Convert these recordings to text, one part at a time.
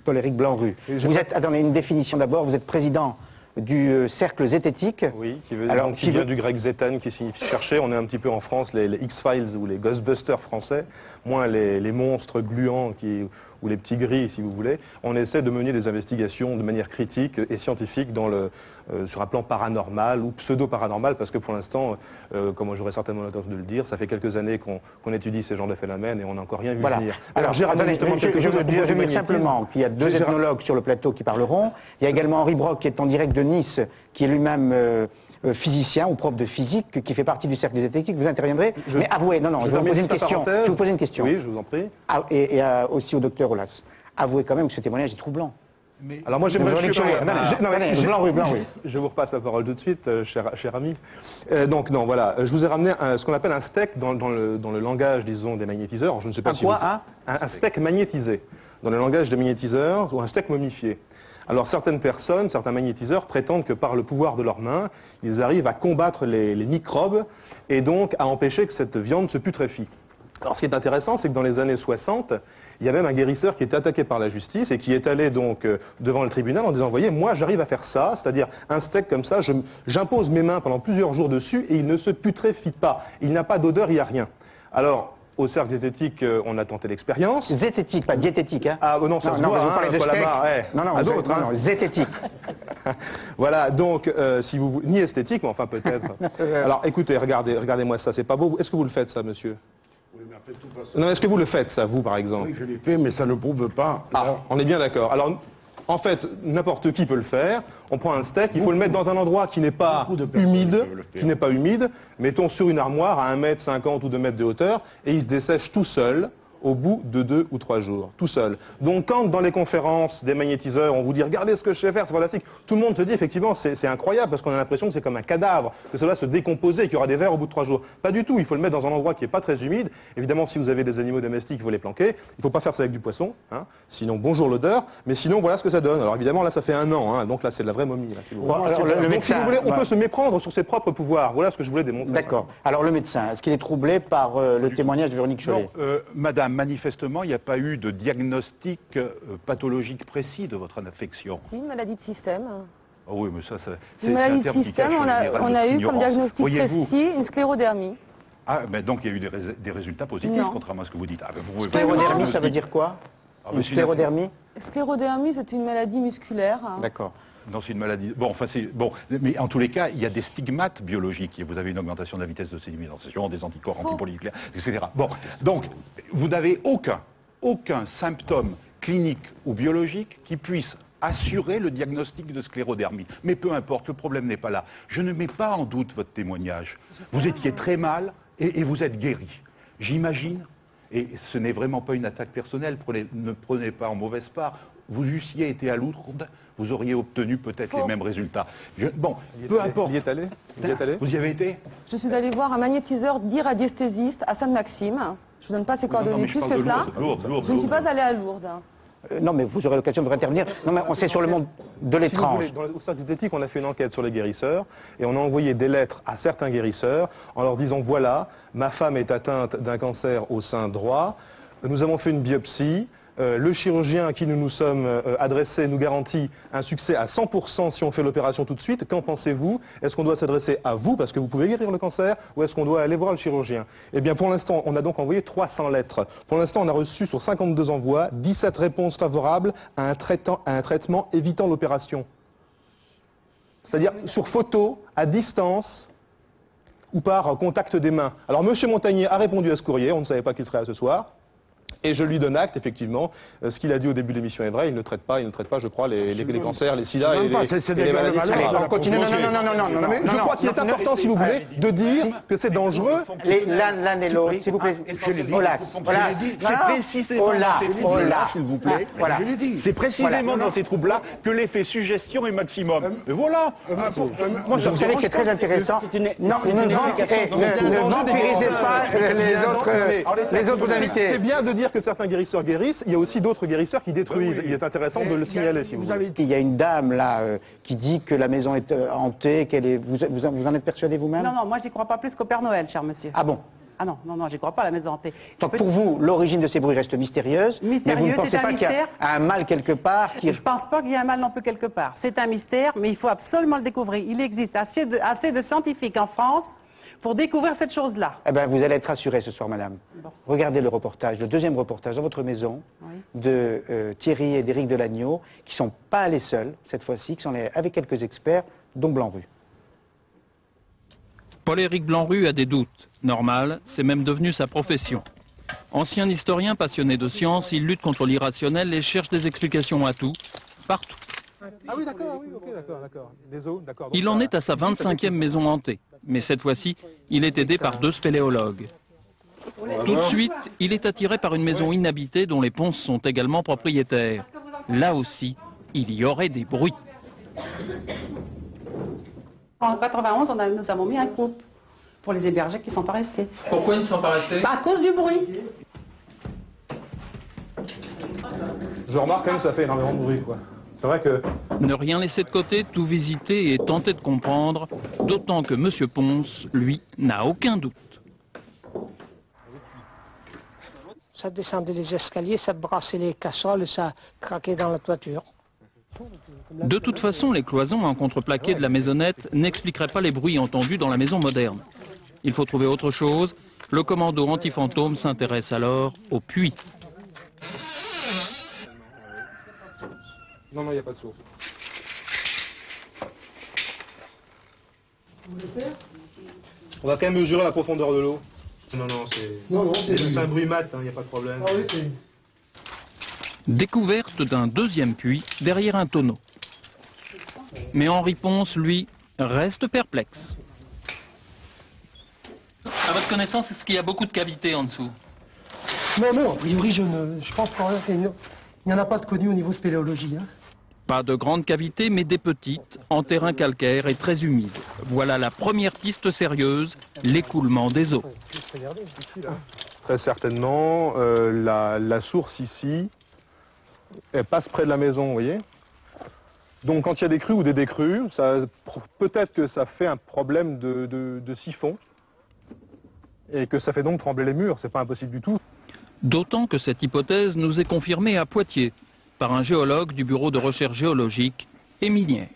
Paul-Éric Blanc-Rue. Vous êtes, attendez, une définition d'abord, vous êtes président du cercle zététique. Oui, qui vient du grec zétan, qui signifie chercher. On est un petit peu en France, les X-Files ou les Ghostbusters français, moins les monstres gluants ou les petits gris, si vous voulez. On essaie de mener des investigations de manière critique et scientifique sur un plan paranormal ou pseudo-paranormal, parce que pour l'instant, comme j'aurais certainement l'occasion de le dire, ça fait quelques années qu'on étudie ces genres de phénomènes et on n'a encore rien vu venir. Alors, je veux dire simplement qu'il y a deux ethnologues sur le plateau qui parleront. Il y a également Henri Brock qui est en direct de Nice, qui est lui-même physicien ou prof de physique, qui fait partie du cercle zététique. Vous interviendrez. Mais avouez, non, je vais vous poser une question. Je vais vous poser une question. Oui, je vous en prie. Et aussi au docteur Aulas. Avouez quand même que ce témoignage est troublant. Mais... Alors moi j'aimerais... Je vous repasse la parole tout de suite, cher ami. Donc non, voilà, je vous ai ramené ce qu'on appelle un steak dans le langage, disons, des magnétiseurs. Alors, je ne sais pas un steak magnétisé, dans le langage des magnétiseurs, ou un steak momifié. Alors certaines personnes, certains magnétiseurs prétendent que par le pouvoir de leurs mains, ils arrivent à combattre les microbes et donc à empêcher que cette viande se putréfie. Alors ce qui est intéressant, c'est que dans les années 60, il y a même un guérisseur qui était attaqué par la justice et qui est allé donc devant le tribunal en disant, voyez, moi j'arrive à faire ça, c'est-à-dire un steak comme ça, j'impose mes mains pendant plusieurs jours dessus et il ne se putréfie pas, il n'a pas d'odeur, il n'y a rien. Alors, au cercle zététique, on a tenté l'expérience. Zététique, pas diététique, hein. Ah non, ça se voit, non, d'autres, hein. Zététique. Voilà, donc, si vous... Ni esthétique, mais enfin peut-être. Alors, écoutez, regardez-moi ça, c'est pas beau. Est-ce que vous le faites, ça, monsieur? Oui, mais après tout passe... Non, est-ce que vous le faites, ça, vous, par exemple? Oui, je l'ai fait, mais ça ne prouve pas. Ah, on est bien d'accord. Alors, en fait, n'importe qui peut le faire. On prend un steak, il faut le mettre dans un endroit qui n'est pas humide, mettons sur une armoire à 1,50 m ou 2 mètres de hauteur, et il se dessèche tout seul au bout de 2 ou 3 jours, tout seul. Donc quand dans les conférences des magnétiseurs, on vous dit regardez ce que je sais faire, c'est fantastique, tout le monde se dit effectivement c'est incroyable parce qu'on a l'impression que c'est comme un cadavre, que cela se décomposer, qu'il y aura des vers au bout de 3 jours. Pas du tout, il faut le mettre dans un endroit qui n'est pas très humide. Évidemment, si vous avez des animaux domestiques, il faut les planquer. Il ne faut pas faire ça avec du poisson, hein, sinon bonjour l'odeur, mais sinon voilà ce que ça donne. Alors évidemment là ça fait 1 an, hein, donc là c'est de la vraie momie. Là, si vous voulez. Donc si vous voulez, on peut se méprendre sur ses propres pouvoirs. Voilà ce que je voulais démontrer. D'accord. Alors le médecin, est-ce qu'il est troublé par le témoignage de Véronique Chollet? Madame, manifestement, il n'y a pas eu de diagnostic pathologique précis de votre affection. Si, une maladie de système. Oh oui, mais ça, une maladie de système, on a eu comme diagnostic précis une sclérodermie. Ah, mais donc il y a eu des résultats positifs, contrairement à ce que vous dites. Ah, sclérodermie, ça veut dire quoi? Une sclérodermie? Sclérodermie, c'est une maladie musculaire. D'accord. Non, c'est une maladie... Bon, enfin, mais en tous les cas, il y a des stigmates biologiques. Vous avez une augmentation de la vitesse de sédimentation, des anticorps antipolynucléaires, etc. Bon, donc, vous n'avez aucun symptôme clinique ou biologique qui puisse assurer le diagnostic de sclérodermie. Mais peu importe, le problème n'est pas là. Je ne mets pas en doute votre témoignage. Vous étiez très mal et vous êtes guéri. J'imagine, et ce n'est vraiment pas une attaque personnelle, ne prenez pas en mauvaise part, vous eussiez été à Lourdes, vous auriez obtenu peut-être les mêmes résultats. Bon, peu importe. Vous y êtes allé? Vous y avez été? Je suis allé voir un magnétiseur dit radiesthésiste à Sainte-Maxime. Je ne vous donne pas ses coordonnées plus que cela. Je ne suis pas allée à Lourdes. Non, mais vous aurez l'occasion de intervenir. Non, mais on sait sur le monde de l'étrange. Au cercle zététique, on a fait une enquête sur les guérisseurs et on a envoyé des lettres à certains guérisseurs en leur disant voilà, ma femme est atteinte d'un cancer au sein droit, nous avons fait une biopsie. Le chirurgien à qui nous nous sommes adressés nous garantit un succès à 100% si on fait l'opération tout de suite. Qu'en pensez-vous? Est-ce qu'on doit s'adresser à vous parce que vous pouvez guérir le cancer ou est-ce qu'on doit aller voir le chirurgien? Eh bien pour l'instant, on a donc envoyé 300 lettres. Pour l'instant, on a reçu sur 52 envois 17 réponses favorables à un traitement évitant l'opération. C'est-à-dire sur photo, à distance ou par contact des mains. Alors M. Montagnier a répondu à ce courrier, on ne savait pas qu'il serait là ce soir. Et je lui donne acte, effectivement, ce qu'il a dit au début de l'émission est vrai, il ne traite pas, je crois, les cancers, les sida et les maladies. On continue. Non. Je crois qu'il est important, si vous voulez, de dire que c'est dangereux. L'un et l'autre, s'il vous plaît. C'est précisément dans ces troubles-là que l'effet suggestion est maximum. Et voilà. Moi, je savais que c'est très intéressant. Non, ne vampirisez pas les autres invités. C'est bien de dire que certains guérisseurs guérissent, il y a aussi d'autres guérisseurs qui détruisent. Il est intéressant de le signaler, si vous voulez. Il y a une dame, là, qui dit que la maison est hantée, qu'elle est... Vous en êtes persuadé vous-même? Non, moi, j'y crois pas plus qu'au Père Noël, cher monsieur. Ah bon? Ah non, non, non, j'y crois pas à la maison hantée. Donc pour vous, l'origine de ces bruits reste mystérieuse, mais vous ne pensez pas qu'il y a un mal quelque part qui... Je ne pense pas qu'il y ait un mal non plus quelque part. C'est un mystère, mais il faut absolument le découvrir. Il existe assez de scientifiques en France pour découvrir cette chose-là. Eh bien, vous allez être rassurée ce soir, madame. Bon. Regardez le reportage, le deuxième reportage dans votre maison, Oui. de Thierry et d'Éric Delagneau, qui ne sont pas allés seuls, cette fois-ci, qui sont allés avec quelques experts, dont Blanc-Rue. Paul-Éric Blanc-Rue a des doutes. Normal, c'est même devenu sa profession. Ancien historien passionné de science, il lutte contre l'irrationnel et cherche des explications à tout, partout. Ah oui, d'accord, oui, ok, d'accord. Des os, d'accord. Il en est à sa 25e maison hantée. Mais cette fois-ci, il est aidé par 2 spéléologues. Tout de suite, il est attiré par une maison inhabitée dont les ponces sont également propriétaires. Là aussi, il y aurait des bruits. En 91, nous avons mis un couple pour les héberger qui ne sont pas restés. Pourquoi ils ne sont pas restés? À cause du bruit. Je remarque quand même que ça fait énormément de bruit, quoi. C'est vrai que... Ne rien laisser de côté, tout visiter et tenter de comprendre, d'autant que M. Ponce, lui, n'a aucun doute. Ça descendait les escaliers, ça brassait les casseroles, ça craquait dans la toiture. De toute façon, les cloisons en contreplaqué de la maisonnette n'expliqueraient pas les bruits entendus dans la maison moderne. Il faut trouver autre chose. Le commando anti-fantôme s'intéresse alors au puits. Non, il n'y a pas de source. On va quand même mesurer la profondeur de l'eau. Non, c'est un bruit mat, il n'y a pas de problème. Ah, oui, Découverte d'un deuxième puits derrière un tonneau. Mais Henri Ponce, lui, reste perplexe. À votre connaissance, est-ce qu'il y a beaucoup de cavités en dessous? Non, a priori, je pense qu'il n'y en a pas de connu au niveau spéléologie. Hein. Pas de grandes cavités, mais des petites, en terrain calcaire et très humide. Voilà la première piste sérieuse, l'écoulement des eaux. Très certainement, la source ici, elle passe près de la maison, vous voyez. Donc quand il y a des crues ou des décrues, peut-être que ça fait un problème de siphon et que ça fait donc trembler les murs, c'est pas impossible du tout. D'autant que cette hypothèse nous est confirmée à Poitiers par un géologue du bureau de recherche géologique et minière.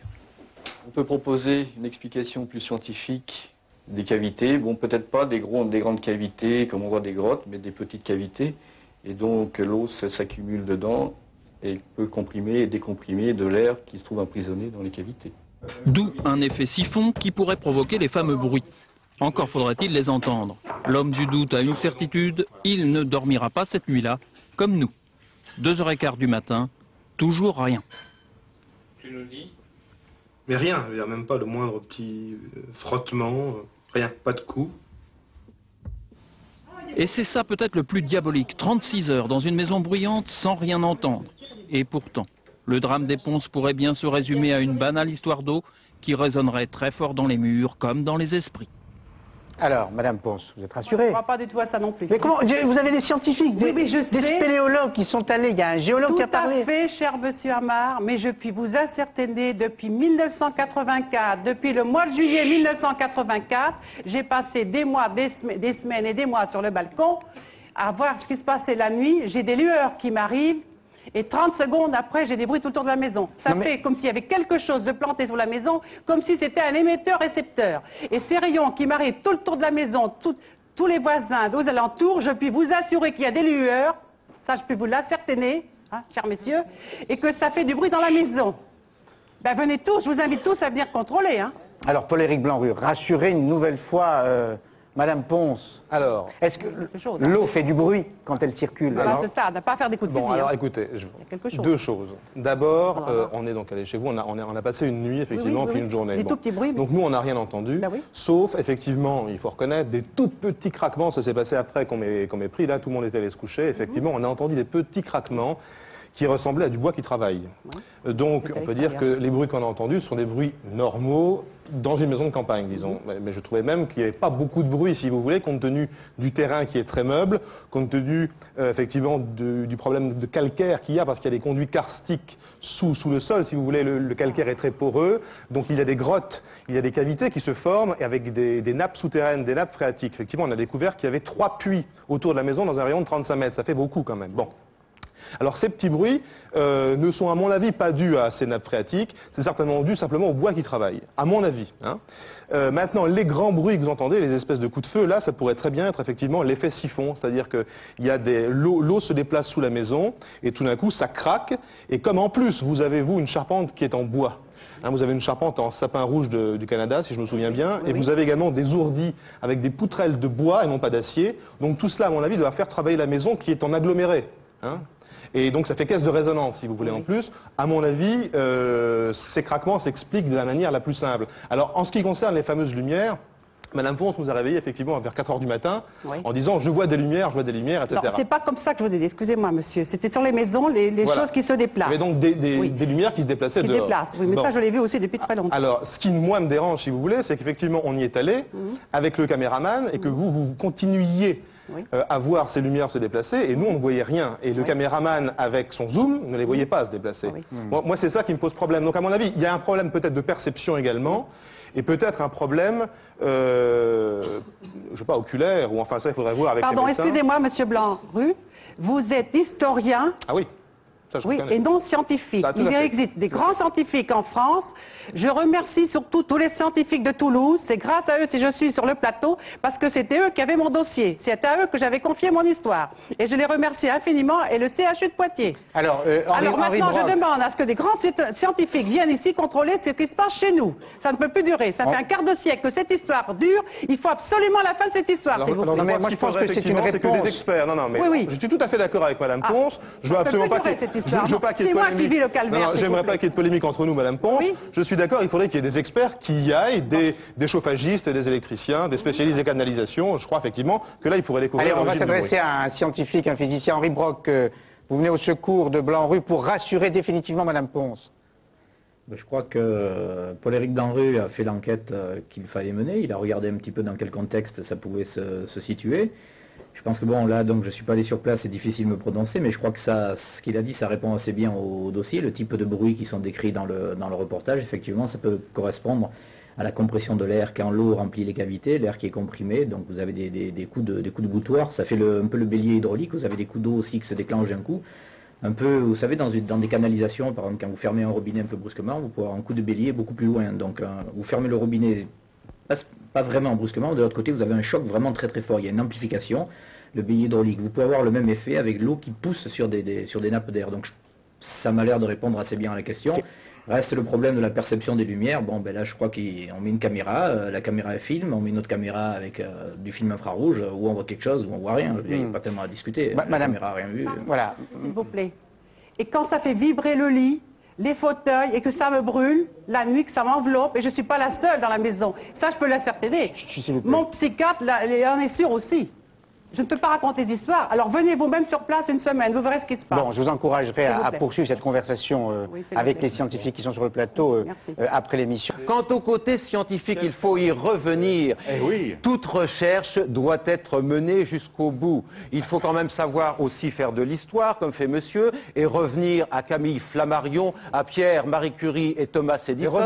On peut proposer une explication plus scientifique des cavités. Bon, peut-être pas des grandes cavités comme on voit des grottes, mais des petites cavités. Et donc l'eau s'accumule dedans et peut comprimer et décomprimer de l'air qui se trouve emprisonné dans les cavités. D'où un effet siphon qui pourrait provoquer les fameux bruits. Encore faudrait-il les entendre. L'homme du doute a une certitude, il ne dormira pas cette nuit-là, comme nous. 2h15 du matin, toujours rien. Tu nous dis? Mais rien, il n'y a même pas le moindre petit frottement, rien, pas de coup. Et c'est ça peut-être le plus diabolique, 36 heures dans une maison bruyante sans rien entendre. Et pourtant, le drame des Ponces pourrait bien se résumer à une banale histoire d'eau qui résonnerait très fort dans les murs comme dans les esprits. Alors, Madame Ponce, vous êtes rassurée? Je ne crois pas du tout à ça non plus. Mais comment? Vous avez des scientifiques, des spéléologues qui sont allés, il y a un géologue qui a parlé. Tout à fait, cher monsieur Amar, mais je puis vous ascertiner, depuis 1984, depuis le mois de juillet 1984, j'ai passé des mois, des semaines et des mois sur le balcon à voir ce qui se passait la nuit. J'ai des lueurs qui m'arrivent. Et 30 secondes après, j'ai des bruits tout autour de la maison. Ça fait comme s'il y avait quelque chose de planté sur la maison, comme si c'était un émetteur-récepteur. Et ces rayons qui m'arrivent tout autour de la maison, tous les voisins aux alentours, je puis vous assurer qu'il y a des lueurs, ça je peux vous l'ascertiner, hein, chers messieurs, et que ça fait du bruit dans la maison. Ben venez tous, je vous invite tous à venir contrôler. Hein. Alors Paul-Éric Blanc-Rue, rassurez une nouvelle fois Madame Ponce. Alors, est-ce que l'eau fait du bruit quand elle circule? C'est ça, ne pas faire des coups de fusil. Bon, alors écoutez, deux choses. D'abord, on est donc allé chez vous, on a passé une nuit, effectivement, puis une journée. Des tout petits bruits. Donc nous, on n'a rien entendu, sauf, effectivement, il faut reconnaître, des tout petits craquements. Ça s'est passé après qu'on m'ait pris, là, tout le monde était allé se coucher. Effectivement, on a entendu des petits craquements qui ressemblait à du bois qui travaille. Donc on peut dire que les bruits qu'on a entendus sont des bruits normaux dans une maison de campagne, disons. Mais je trouvais même qu'il n'y avait pas beaucoup de bruit, si vous voulez, compte tenu du terrain qui est très meuble, compte tenu effectivement du problème de calcaire qu'il y a, parce qu'il y a des conduits karstiques sous le sol, si vous voulez, le calcaire est très poreux, donc il y a des grottes, il y a des cavités qui se forment, et avec des nappes souterraines, des nappes phréatiques. Effectivement, on a découvert qu'il y avait 3 puits autour de la maison dans un rayon de 35 mètres, ça fait beaucoup quand même. Bon. Alors ces petits bruits ne sont à mon avis pas dus à ces nappes phréatiques, c'est certainement dû simplement au bois qui travaille, à mon avis. Maintenant, les grands bruits que vous entendez, les espèces de coups de feu, là, ça pourrait très bien être effectivement l'effet siphon, c'est-à-dire que l'eau se déplace sous la maison et tout d'un coup ça craque, et comme en plus vous avez une charpente qui est en bois, vous avez une charpente en sapin rouge du Canada, si je me souviens bien, et vous avez également des ourdis avec des poutrelles de bois et non pas d'acier, donc tout cela à mon avis doit faire travailler la maison qui est en aggloméré. Et donc ça fait caisse de résonance, si vous voulez, en plus. À mon avis, ces craquements s'expliquent de la manière la plus simple. Alors, en ce qui concerne les fameuses lumières, Madame Ponce nous a réveillés effectivement vers 4 h du matin en disant « je vois des lumières, etc. » C'est pas comme ça que je vous ai dit, excusez-moi monsieur, c'était sur les maisons, les choses qui se déplacent. Il y avait donc des lumières qui se déplaçaient dehors. Oui, mais ça je l'ai vu aussi depuis très longtemps. Alors, ce qui moi me dérange, si vous voulez, c'est qu'effectivement on y est allé avec le caméraman et que vous continuiez à voir ces lumières se déplacer et nous on ne voyait rien. Et le caméraman avec son zoom ne les voyait pas se déplacer. Moi c'est ça qui me pose problème. Donc à mon avis, il y a un problème peut-être de perception également et peut-être un problème, je sais pas, oculaire ou enfin ça il faudrait voir avec les médecins. Pardon, excusez-moi monsieur Blanc-Rue, vous êtes historien. Ah oui. Ça, et non scientifique. Il existe des grands scientifiques en France. Je remercie surtout tous les scientifiques de Toulouse. C'est grâce à eux si je suis sur le plateau, parce que c'était eux qui avaient mon dossier. C'est à eux que j'avais confié mon histoire. Et je les remercie infiniment, et le CHU de Poitiers. Alors maintenant, je demande à ce que des grands scientifiques viennent ici contrôler ce qui se passe chez nous. Ça ne peut plus durer. Ça fait un quart de siècle que cette histoire dure. Il faut absolument la fin de cette histoire, s'il vous plaît. Moi, je pense que c'est une réponse. C'est que des experts. Non, mais je suis tout à fait d'accord avec Madame Ponce. Je veux absolument pas qu'il y ait polémique. J'aimerais pas qu'il y ait de polémique entre nous, Madame Ponce. Je suis d'accord, il faudrait qu'il y ait des experts qui y aillent, des chauffagistes, des électriciens, des spécialistes des canalisations. Je crois effectivement que là, il pourrait découvrir. Allez, on va s'adresser à un scientifique, un physicien, Henri Brock. Vous venez au secours de Blanc-Rue pour rassurer définitivement Madame Ponce. Je crois que Paul-Éric Blanc-Rue a fait l'enquête qu'il fallait mener. Il a regardé un petit peu dans quel contexte ça pouvait se situer. Je pense que bon, là, donc je ne suis pas allé sur place, c'est difficile de me prononcer, mais je crois que ce qu'il a dit, ça répond assez bien au dossier. Le type de bruit qui sont décrits dans le reportage, effectivement, ça peut correspondre à la compression de l'air quand l'eau remplit les cavités, l'air qui est comprimé, donc vous avez des coups de boutoir, ça fait un peu le bélier hydraulique, vous avez des coups d'eau aussi qui se déclenchent d'un coup. Un peu, vous savez, dans des canalisations, par exemple, quand vous fermez un robinet un peu brusquement, vous pouvez avoir un coup de bélier beaucoup plus loin. Donc vous fermez le robinet pas vraiment brusquement, de l'autre côté vous avez un choc vraiment très très fort, il y a une amplification, le bélier hydraulique. Vous pouvez avoir le même effet avec l'eau qui pousse sur des nappes d'air. Donc ça m'a l'air de répondre assez bien à la question. Reste le problème de la perception des lumières. Bon ben là je crois qu'on met une caméra, la caméra filme, on met une autre caméra avec du film infrarouge, où on voit quelque chose, où on voit rien. Il n'y a pas tellement à discuter, la caméra n'a rien vu. Voilà. S'il vous plaît. Et quand ça fait vibrer le lit, les fauteuils, et que ça me brûle, la nuit, que ça m'enveloppe, et je ne suis pas la seule dans la maison. Ça, je peux l'ascertainer. Mon psychiatre en est sûr aussi. Je ne peux pas raconter d'histoire. Alors venez vous-même sur place une semaine, vous verrez ce qui se passe. Bon, je vous encouragerai à poursuivre cette conversation avec les scientifiques qui sont sur le plateau après l'émission. Quant au côté scientifique, il faut y revenir. Toute recherche doit être menée jusqu'au bout. Il faut quand même savoir aussi faire de l'histoire, comme fait monsieur, et revenir à Camille Flammarion, à Pierre, Marie Curie et Thomas Edison,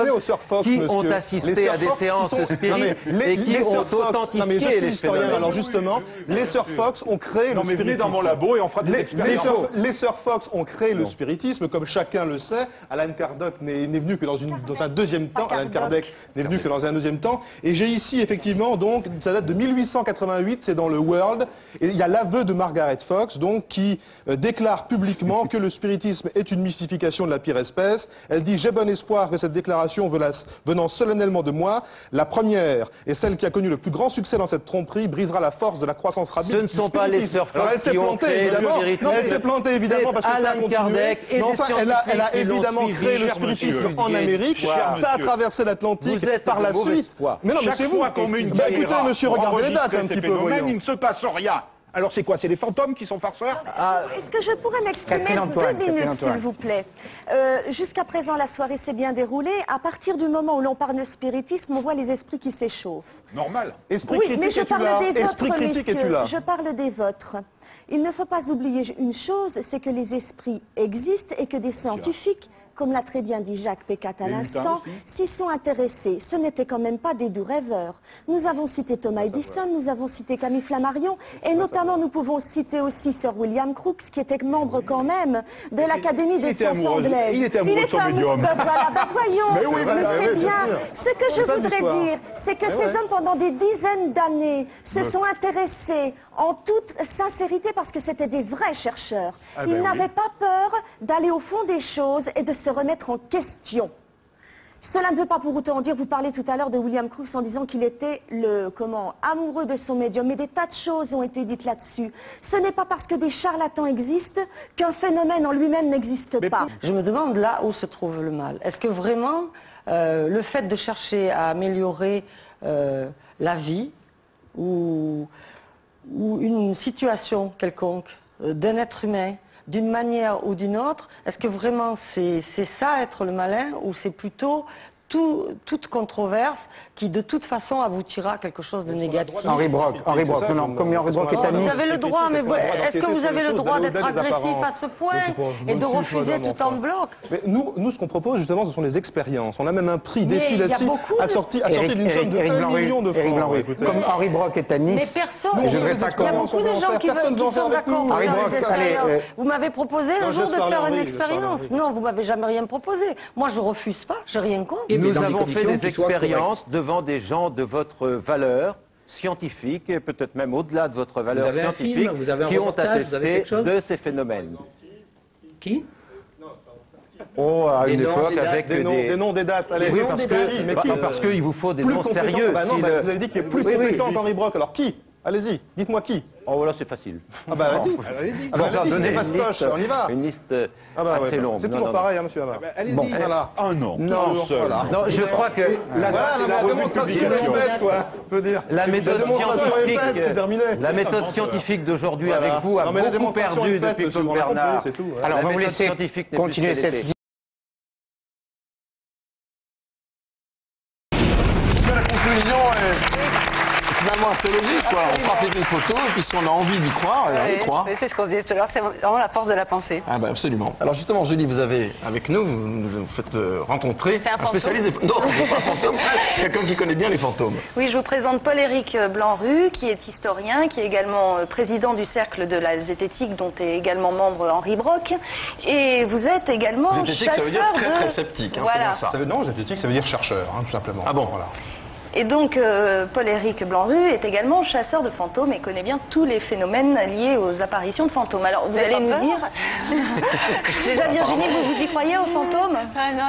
qui ont assisté à des séances spirites et qui ont authentifié les phénomènes. Alors justement, les sœurs Fox ont créé le spiritisme. Dans mon labo et on fera des expériences. Les sœurs Fox ont créé le spiritisme, comme chacun le sait. Alan Kardec n'est venu que dans un deuxième temps. Alan Kardec n'est venu que dans un deuxième temps. Et j'ai ici effectivement, donc, ça date de 1888, c'est dans le World. Et il y a l'aveu de Margaret Fox, donc, qui déclare publiquement que le spiritisme est une mystification de la pire espèce. Elle dit « J'ai bon espoir que cette déclaration venant solennellement de moi, la première et celle qui a connu le plus grand succès dans cette tromperie, brisera la force de la croissance rapide. Ce ne sont pas les sœurs Fox qui ont créé le spiritisme. Elle s'est plantée évidemment parce que ça a continué. Mais enfin, elle a évidemment créé le spiritisme en Amérique. Ça a traversé l'Atlantique par la suite. Mais non, mais c'est vous. Écoutez, monsieur, regardez les dates un petit peu. Même il ne se passe rien. Alors c'est quoi? C'est les fantômes qui sont farceurs? Est-ce que je pourrais m'exprimer 2 minutes, s'il vous plaît? Jusqu'à présent, la soirée s'est bien déroulée. À partir du moment où l'on parle de spiritisme, on voit les esprits qui s'échauffent. Normal. Esprit Oui, critique, mais je es-tu là? parle des Esprit vôtres, critique, es-tu messieurs. là? Je parle des vôtres. Il ne faut pas oublier une chose, c'est que les esprits existent et que des scientifiques, comme l'a très bien dit Jacques Pécat à l'instant, s'y sont intéressés. Ce n'étaient quand même pas des doux rêveurs. Nous avons cité Thomas Edison, nous avons cité Camille Flammarion, et notamment nous pouvons citer aussi Sir William Crookes, qui était membre quand même de l'Académie des sciences anglaises. Il était amoureux de son médium. Voilà, voyons, mais c'est bien. Ce que je voudrais dire, c'est que ces hommes, pendant des dizaines d'années, se sont intéressés en toute sincérité parce que c'était des vrais chercheurs. Ils n'avaient pas peur d'aller au fond des choses et de se remettre en question. Cela ne veut pas pour autant dire, vous parlez tout à l'heure de William Crookes en disant qu'il était amoureux de son médium, mais des tas de choses ont été dites là-dessus. Ce n'est pas parce que des charlatans existent qu'un phénomène en lui-même n'existe pas. Je me demande là où se trouve le mal. Est-ce que vraiment le fait de chercher à améliorer la vie ou une situation quelconque d'un être humain, d'une manière ou d'une autre, est-ce que vraiment c'est ça être le malin, ou c'est plutôt toute controverse qui de toute façon aboutira à quelque chose de négatif? Henri Brock, non, comme Henri Brock est à Nice. Vous avez le droit, mais est-ce que vous avez le droit d'être agressif à ce point et de refuser tout en bloc? Mais nous, ce qu'on propose justement, ce sont des expériences. On a même un prix défi là-dessus, assorti d'une somme de 1 million de francs. Comme Henri Brock est à Nice. Mais personne, il y a beaucoup de gens qui sont d'accord pour faire des expériences. Vous m'avez proposé un jour de faire une expérience. Non, vous m'avez jamais rien proposé. Moi, je refuse pas, j'ai rien contre. Nous avons fait des expériences devant des gens de votre valeur scientifique, et peut-être même au-delà de votre valeur scientifique, qui ont attesté de ces phénomènes. Qui? À une époque avec des noms, des dates. Allez, oui, parce qu'il vous faut des noms sérieux. Vous avez dit qu'il est plus compétent qu'Henri Brock. Alors qui? Allez-y, dites-moi qui. Oh voilà, c'est facile. Ah bah allez-y. Ah bah c'est fastoche, on y va. Une liste assez longue. C'est toujours pareil, hein, monsieur Hamar. Allez-y. Bon, voilà. Non, je crois que la démonstration est bête, quoi. Je veux dire. La méthode scientifique d'aujourd'hui avec vous a beaucoup perdu depuis Paul Bernard. Alors, on va vous laisser continuer cette vie. La conclusion finalement assez logique, quoi. On pratique une photo et puis si on a envie d'y croire, on y croit. C'est ce qu'on disait tout à l'heure, c'est vraiment la force de la pensée. Ah bah absolument. Alors justement, Julie, vous avez avec nous, vous nous faites rencontrer un spécialiste des... Non, pas un fantôme, quelqu'un qui connaît bien les fantômes. Oui, je vous présente Paul-Éric Blanru, qui est historien, qui est également président du Cercle de la Zététique, dont est également membre Henri Brock. Et vous êtes également Zététique, ça veut dire très sceptique. Hein, voilà. Non, zététique, ça veut dire chercheur, tout simplement. Ah bon, voilà. Et donc, Paul-Éric Blanru est également chasseur de fantômes et connaît bien tous les phénomènes liés aux apparitions de fantômes. Alors, vous allez nous dire... Déjà, Virginie, vous y croyez aux fantômes?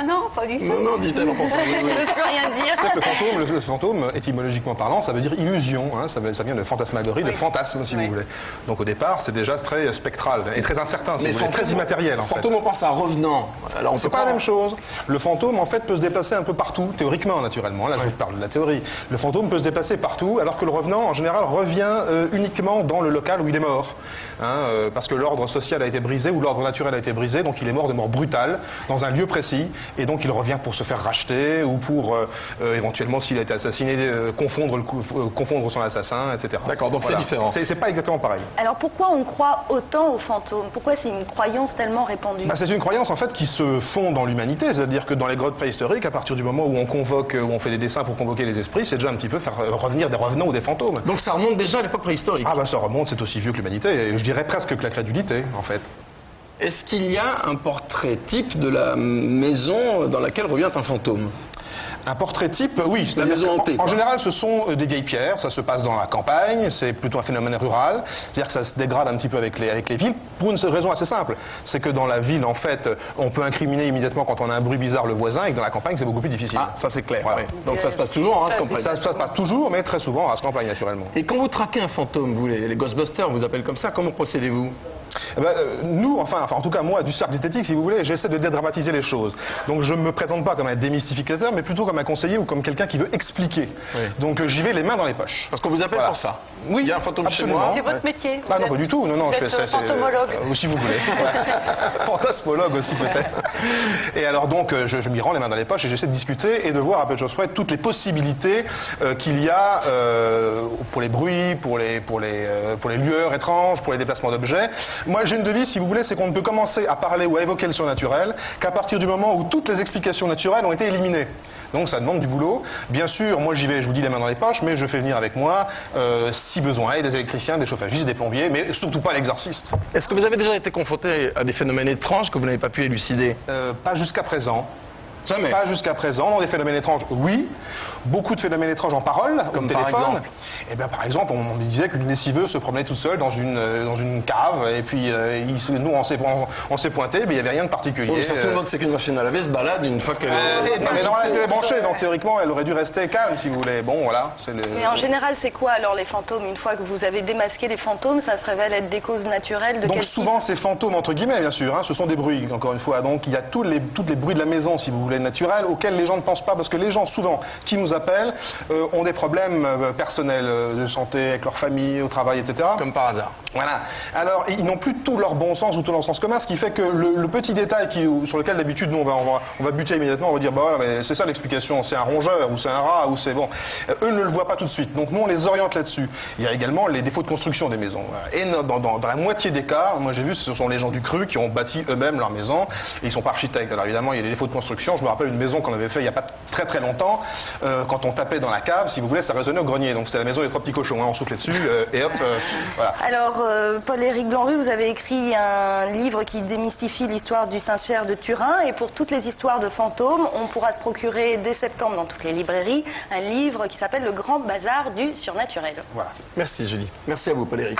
Non, pas du tout. Non, dites-elle en pensant. Je ne veux plus rien dire. Le fantôme, étymologiquement parlant, ça veut dire illusion. Hein, ça vient de fantasmagorie, de fantasme, si vous voulez. Donc, au départ, c'est déjà très spectral et très incertain, si vous voulez, très immatériel, en fait. Fantôme, on pense à un revenant. Alors, c'est pas la même chose. Le fantôme, en fait, peut se déplacer un peu partout, théoriquement, naturellement. Là, je vous parle de la théorie. Le fantôme peut se déplacer partout, alors que le revenant, en général, revient uniquement dans le local où il est mort. Hein, parce que l'ordre social a été brisé, ou l'ordre naturel a été brisé, donc il est mort de mort brutale, dans un lieu précis, et donc il revient pour se faire racheter, ou pour, éventuellement, s'il a été assassiné, confondre son assassin, etc. D'accord, donc voilà. C'est différent. C'est pas exactement pareil. Alors pourquoi on croit autant aux fantômes? Pourquoi c'est une croyance tellement répandue? C'est une croyance, en fait, qui se fond dans l'humanité, c'est-à-dire que dans les grottes préhistoriques, à partir du moment où on convoque, où on fait des dessins pour convoquer les esprits, c'est déjà un petit peu faire revenir des revenants ou des fantômes. Donc ça remonte déjà à l'époque préhistorique. Ah bah ça remonte, c'est aussi vieux que l'humanité, et je dirais presque que la crédulité, en fait. Est-ce qu'il y a un portrait type de la maison dans laquelle revient un fantôme? Un portrait type, oui. La maison hantée. En général, ce sont des vieilles pierres, ça se passe dans la campagne, c'est plutôt un phénomène rural, c'est-à-dire que ça se dégrade un petit peu avec les villes, pour une raison assez simple, c'est que dans la ville, en fait, on peut incriminer immédiatement quand on a un bruit bizarre le voisin, et que dans la campagne, c'est beaucoup plus difficile. Ah, ça c'est clair. Voilà. Oui. Donc ça se passe toujours en race campagne. Ça se passe pas toujours, mais très souvent en race campagne, naturellement. Et quand vous traquez un fantôme, vous, les Ghostbusters vous appellent comme ça, comment procédez-vous? Nous, enfin en tout cas moi, du cercle d'esthétique, si vous voulez, j'essaie de dédramatiser les choses. Donc je ne me présente pas comme un démystificateur, mais plutôt comme un conseiller ou comme quelqu'un qui veut expliquer. Oui. Donc j'y vais les mains dans les poches. Parce qu'on vous appelle pour ça. Oui, il y a un fantôme absolument. chez moi. C'est votre métier. Ah non, pas du tout. Non, vous êtes fantomologue. Si vous voulez. Fantasmologue aussi peut-être. Et alors donc je m'y rends les mains dans les poches et j'essaie de discuter et de voir à peu de choses près toutes les possibilités qu'il y a pour les bruits, pour les lueurs étranges, pour les déplacements d'objets. Moi j'ai une devise, si vous voulez, c'est qu'on ne peut commencer à parler ou à évoquer le surnaturel qu'à partir du moment où toutes les explications naturelles ont été éliminées. Donc ça demande du boulot. Bien sûr, moi j'y vais, je vous dis les mains dans les poches, mais je fais venir avec moi, si besoin, et des électriciens, des chauffagistes, des plombiers, mais surtout pas l'exorciste. Est-ce que vous avez déjà été confronté à des phénomènes étranges que vous n'avez pas pu élucider? Pas jusqu'à présent. Jamais. Pas jusqu'à présent. Dans des phénomènes étranges, oui. Beaucoup de phénomènes étranges en parole, comme au téléphone. Et bien, par exemple, on me disait qu'une lessiveuse se promenait toute seule dans une cave, et puis nous, on s'est pointé, mais il n'y avait rien de particulier. Bon, surtout le monde, c'est qu'une machine à laver se balade une fois qu'elle est... mais non, elle était branchée, donc théoriquement, elle aurait dû rester calme, si vous voulez. Bon, voilà. Mais en général, c'est quoi alors les fantômes? Une fois que vous avez démasqué les fantômes, ça se révèle être des causes naturelles de donc quel souvent, type? ces fantômes, entre guillemets, bien sûr, hein, ce sont des bruits, encore une fois. Donc il y a tous les bruits de la maison, si vous voulez, naturels, auxquels les gens ne pensent pas, parce que les gens, souvent, qui nous appellent, ont des problèmes personnels de santé avec leur famille, au travail, etc. Comme par hasard. Voilà. Alors, ils n'ont plus tout leur bon sens ou tout leur sens commun, ce qui fait que le petit détail sur lequel d'habitude nous on va buter immédiatement, on va dire bah mais c'est ça l'explication, c'est un rongeur ou c'est un rat ou c'est bon. Eux ne le voient pas tout de suite. Donc nous on les oriente là-dessus. Il y a également les défauts de construction des maisons. Et dans la moitié des cas, moi j'ai vu, ce sont les gens du cru qui ont bâti eux-mêmes leur maison. Et ils sont pas architectes. Alors évidemment il y a des défauts de construction. Je me rappelle une maison qu'on avait fait il n'y a pas très très longtemps. Quand on tapait dans la cave, si vous voulez, ça résonnait au grenier. Donc c'était la maison des 3 petits cochons. Hein. On soufflait dessus et hop, voilà. Alors Paul-Éric Blanc-Rue, vous avez écrit un livre qui démystifie l'histoire du Saint-Suaire de Turin, et pour toutes les histoires de fantômes, on pourra se procurer dès septembre dans toutes les librairies un livre qui s'appelle Le Grand Bazar du Surnaturel. Voilà. Merci Julie. Merci à vous Paul-Éric.